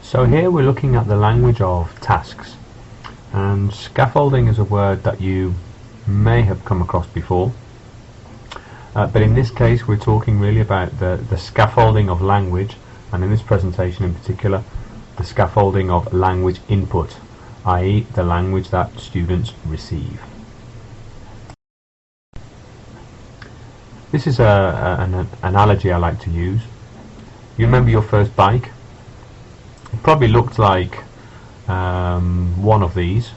So here we're looking at the language of tasks, and scaffolding is a word that you may have come across before, but in this case we're talking really about the scaffolding of language, and in this presentation in particular the scaffolding of language input, i.e. the language that students receive. This is an analogy I like to use. You remember your first bike? It probably looked like one of these.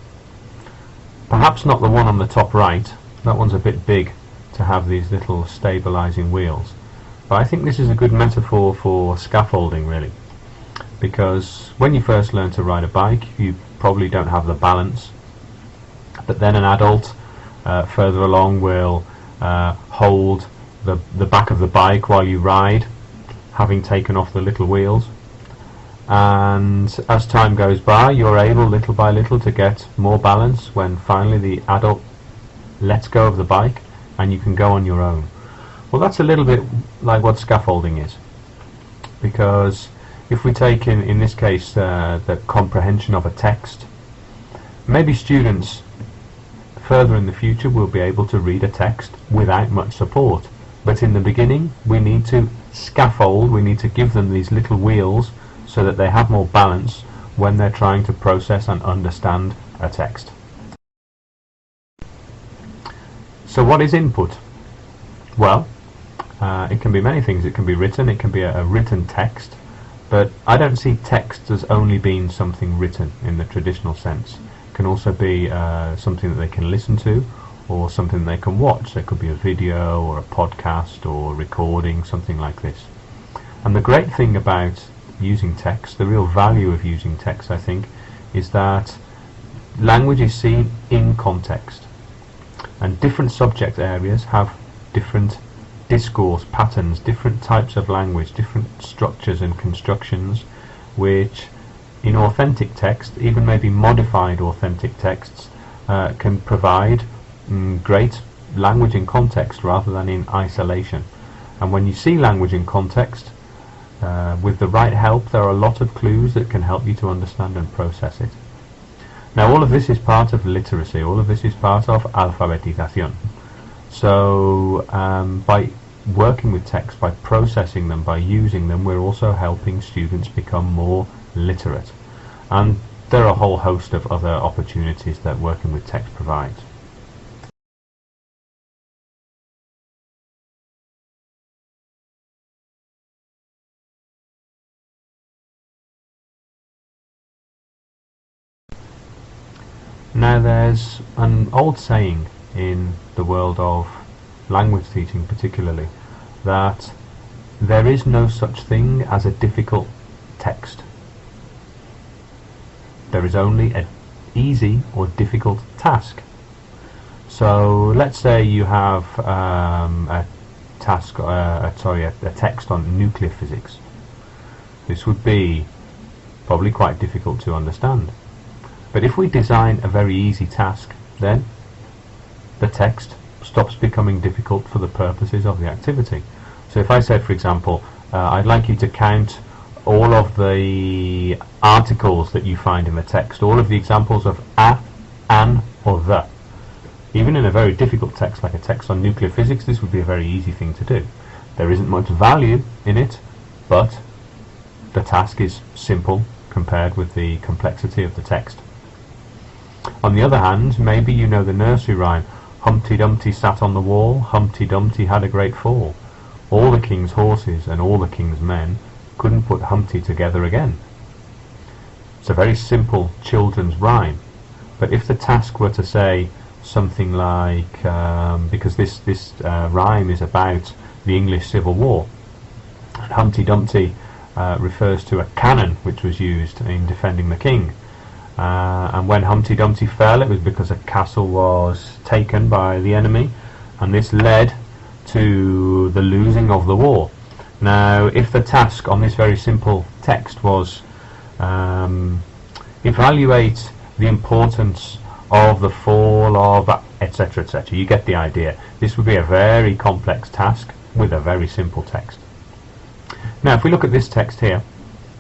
Perhaps not the one on the top right. That one's a bit big to have these little stabilizing wheels. But I think this is a good metaphor for scaffolding, really. Because when you first learn to ride a bike, you probably don't have the balance. But then an adult further along will hold the back of the bike while you ride, having taken off the little wheels. And as time goes by, you're able little by little to get more balance when finally the adult lets go of the bike and you can go on your own. Well, that's a little bit like what scaffolding is, because if we take in this case the comprehension of a text, maybe students further in the future will be able to read a text without much support, but in the beginning we need to scaffold, we need to give them these little wheels so that they have more balance when they're trying to process and understand a text. So what is input? Well, it can be many things. It can be written, it can be a written text, but I don't see text as only being something written in the traditional sense. It can also be something that they can listen to, or something they can watch. There could be a video or a podcast or recording, something like this. And the great thing about using text, the real value of using text, I think, is that language is seen in context, and different subject areas have different discourse patterns, different types of language, different structures and constructions, which in authentic text, even maybe modified authentic texts, can provide great language in context rather than in isolation. And when you see language in context, with the right help, there are a lot of clues that can help you to understand and process it. Now, all of this is part of literacy, all of this is part of alfabetización. So by working with text, by processing them, by using them, we're also helping students become more literate. And there are a whole host of other opportunities that working with text provides. Now, there's an old saying in the world of language teaching particularly, that there is no such thing as a difficult text. There is only an easy or difficult task. So let's say you have a text on nuclear physics. This would be probably quite difficult to understand. But if we design a very easy task, then the text stops becoming difficult for the purposes of the activity. So if I said, for example, I'd like you to count all of the articles that you find in the text, all of the examples of a, an, or the. Even in a very difficult text like a text on nuclear physics, this would be a very easy thing to do. There isn't much value in it, but the task is simple compared with the complexity of the text. On the other hand, maybe you know the nursery rhyme, Humpty Dumpty sat on the wall, Humpty Dumpty had a great fall. All the king's horses and all the king's men couldn't put Humpty together again. It's a very simple children's rhyme, but if the task were to say something like, because this rhyme is about the English Civil War, Humpty Dumpty refers to a cannon which was used in defending the king. And when Humpty Dumpty fell, it was because a castle was taken by the enemy, and this led to the losing of the war. Now, if the task on this very simple text was evaluate the importance of the fall of etc., etc., you get the idea. This would be a very complex task with a very simple text. Now, if we look at this text here,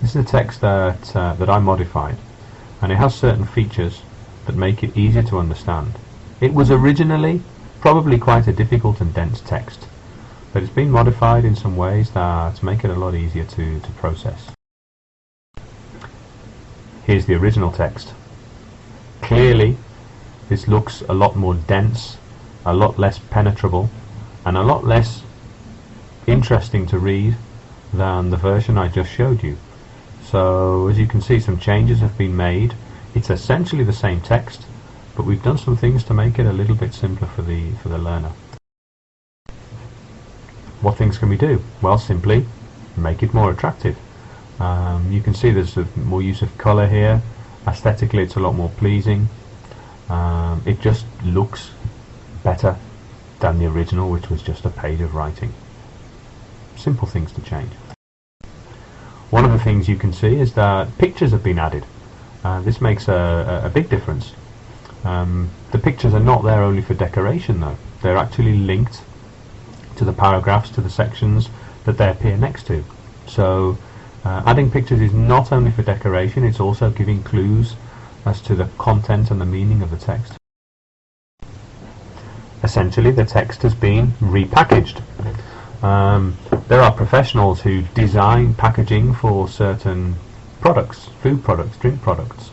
This is a text that I modified, and it has certain features that make it easier to understand. It was originally probably quite a difficult and dense text, but it's been modified in some ways that make it a lot easier to process. Here's the original text. Clearly, this looks a lot more dense, a lot less penetrable, and a lot less interesting to read than the version I just showed you. So as you can see, some changes have been made. It's essentially the same text, but we've done some things to make it a little bit simpler for the learner. What things can we do? Well, simply make it more attractive. You can see there's more use of colour here. Aesthetically, it's a lot more pleasing. It just looks better than the original, which was just a page of writing. Simple things to change. One of the things you can see is that pictures have been added. This makes a big difference. The pictures are not there only for decoration though. They're actually linked to the paragraphs, to the sections that they appear next to. So adding pictures is not only for decoration, it's also giving clues as to the content and the meaning of the text. Essentially, the text has been repackaged. There are professionals who design packaging for certain products, food products, drink products,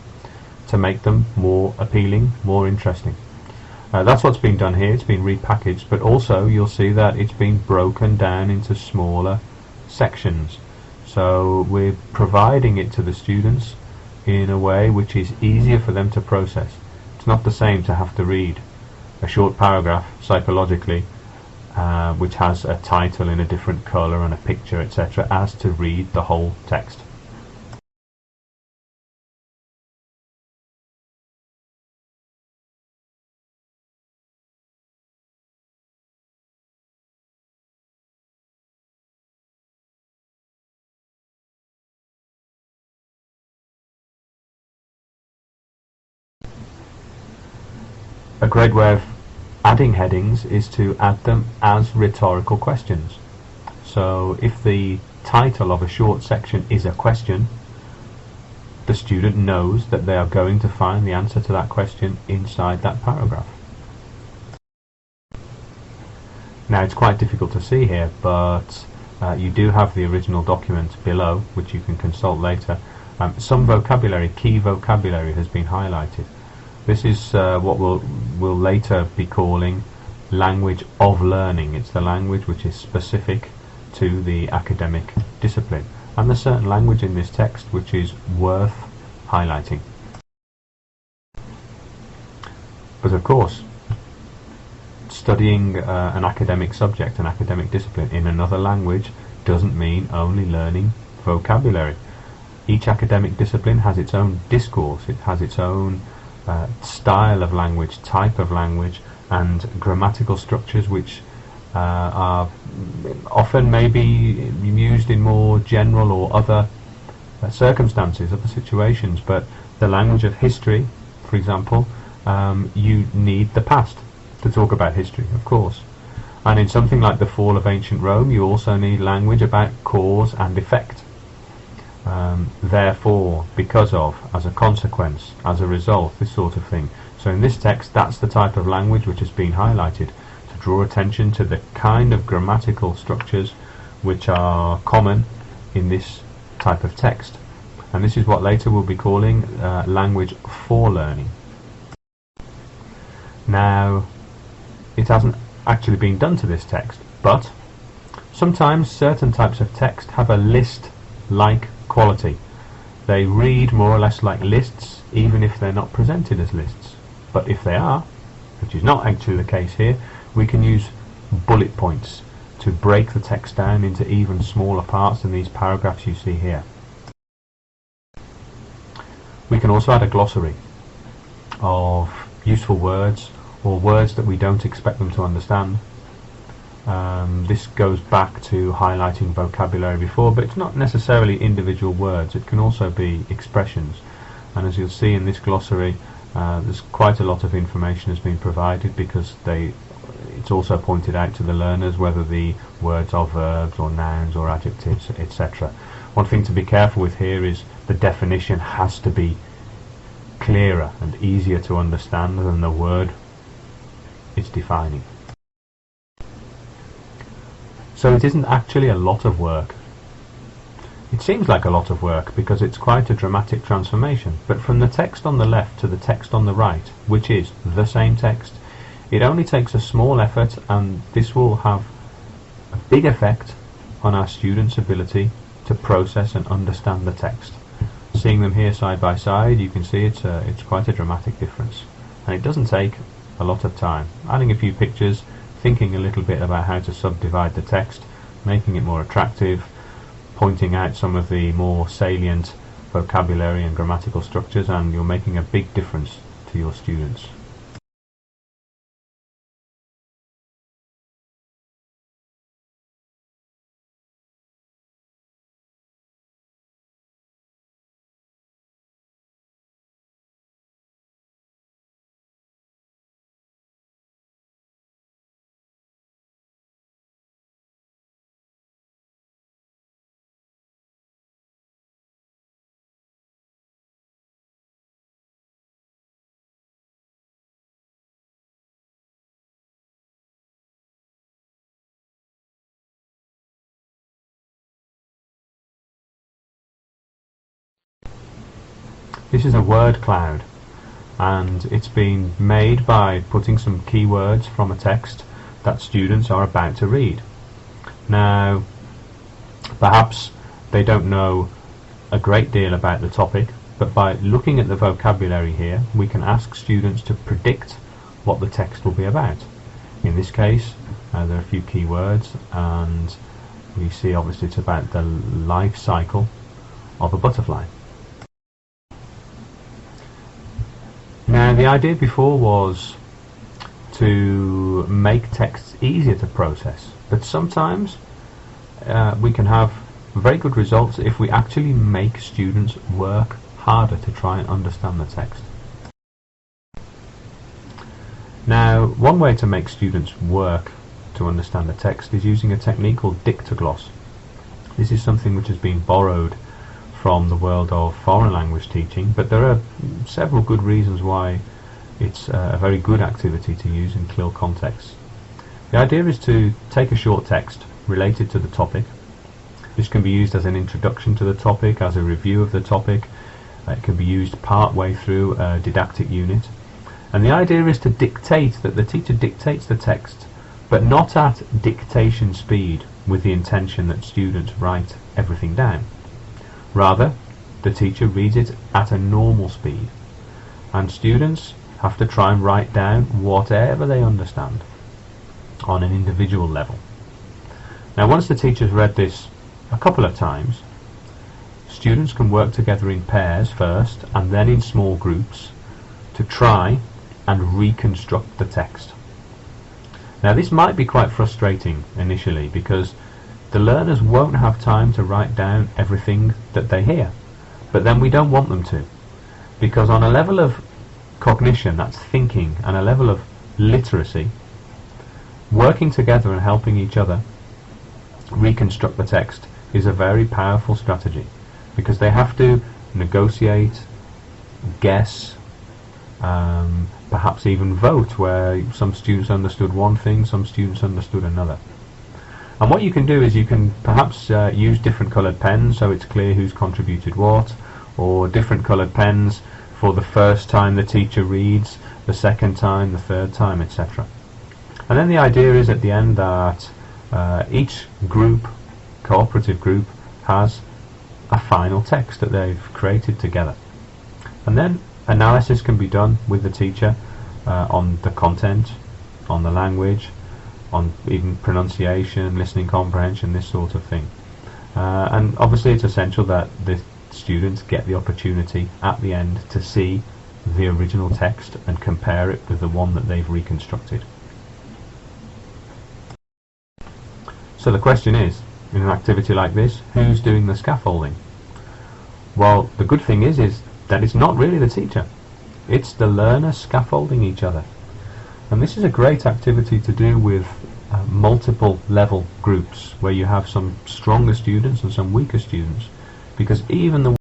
to make them more appealing, more interesting. That's what's been done here. It's been repackaged, but also you'll see that it's been broken down into smaller sections. So we're providing it to the students in a way which is easier for them to process. It's not the same to have to read a short paragraph psychologically, which has a title in a different colour and a picture, etc., as to read the whole text. A great way of adding headings is to add them as rhetorical questions. So if the title of a short section is a question, the student knows that they are going to find the answer to that question inside that paragraph. Now it's quite difficult to see here, but you do have the original document below, which you can consult later. Some vocabulary, key vocabulary, has been highlighted. This is what we'll later be calling language of learning. It's the language which is specific to the academic discipline. And there's certain language in this text which is worth highlighting. But of course, studying an academic subject, an academic discipline in another language doesn't mean only learning vocabulary. Each academic discipline has its own discourse, it has its own style of language, type of language, and grammatical structures which are often maybe used in more general or other circumstances, other situations. But the language of history, for example, you need the past to talk about history, of course. And in something like the fall of ancient Rome, you also need language about cause and effect. Therefore, because of, as a consequence, as a result, this sort of thing. So in this text, that's the type of language which has been highlighted, to draw attention to the kind of grammatical structures which are common in this type of text. And this is what later we'll be calling language for learning. Now, it hasn't actually been done to this text, but sometimes certain types of text have a list-like quality. They read more or less like lists, even if they're not presented as lists. But if they are, which is not actually the case here, we can use bullet points to break the text down into even smaller parts than these paragraphs you see here. We can also add a glossary of useful words or words that we don't expect them to understand. This goes back to highlighting vocabulary before, but it's not necessarily individual words, it can also be expressions. And as you'll see in this glossary, there's quite a lot of information has been provided, because it's also pointed out to the learners whether the words are verbs or nouns or adjectives, etc. One thing to be careful with here is the definition has to be clearer and easier to understand than the word it's defining. So it isn't actually a lot of work. It seems like a lot of work because it's quite a dramatic transformation, but from the text on the left to the text on the right, which is the same text, it only takes a small effort, and this will have a big effect on our students' ability to process and understand the text. Seeing them here side by side, you can see it's quite a dramatic difference, and it doesn't take a lot of time. Adding a few pictures, thinking a little bit about how to subdivide the text, making it more attractive, pointing out some of the more salient vocabulary and grammatical structures, and you're making a big difference to your students. This is a word cloud, and it's been made by putting some keywords from a text that students are about to read. Now, perhaps they don't know a great deal about the topic, but by looking at the vocabulary here, we can ask students to predict what the text will be about. In this case, there are a few keywords, and we see obviously it's about the life cycle of a butterfly. Now, the idea before was to make texts easier to process, but sometimes we can have very good results if we actually make students work harder to try and understand the text. Now, one way to make students work to understand the text is using a technique called dictogloss. This is something which has been borrowed from the world of foreign language teaching, but there are several good reasons why it's a very good activity to use in CLIL contexts. The idea is to take a short text related to the topic. This can be used as an introduction to the topic, as a review of the topic. It can be used part way through a didactic unit. And the idea is to dictate, that the teacher dictates the text, but not at dictation speed with the intention that students write everything down. Rather, the teacher reads it at a normal speed, and students have to try and write down whatever they understand on an individual level. Now, once the teacher's read this a couple of times, students can work together in pairs first and then in small groups to try and reconstruct the text. Now, this might be quite frustrating initially because the learners won't have time to write down everything that they hear, but then we don't want them to, because on a level of cognition, that's thinking, and a level of literacy, working together and helping each other reconstruct the text is a very powerful strategy, because they have to negotiate, guess, perhaps even vote, where some students understood one thing, some students understood another. And what you can do is you can perhaps use different coloured pens so it's clear who's contributed what, or different coloured pens for the first time the teacher reads, the second time, the third time, etc. And then the idea is at the end that each group, cooperative group, has a final text that they've created together. And then analysis can be done with the teacher on the content, on the language, on even pronunciation, listening comprehension, this sort of thing. And obviously it's essential that the students get the opportunity at the end to see the original text and compare it with the one that they've reconstructed. So the question is, in an activity like this, who's doing the scaffolding? Well, the good thing is that it's not really the teacher. It's the learner scaffolding each other. And this is a great activity to do with multiple level groups, where you have some stronger students and some weaker students, because even the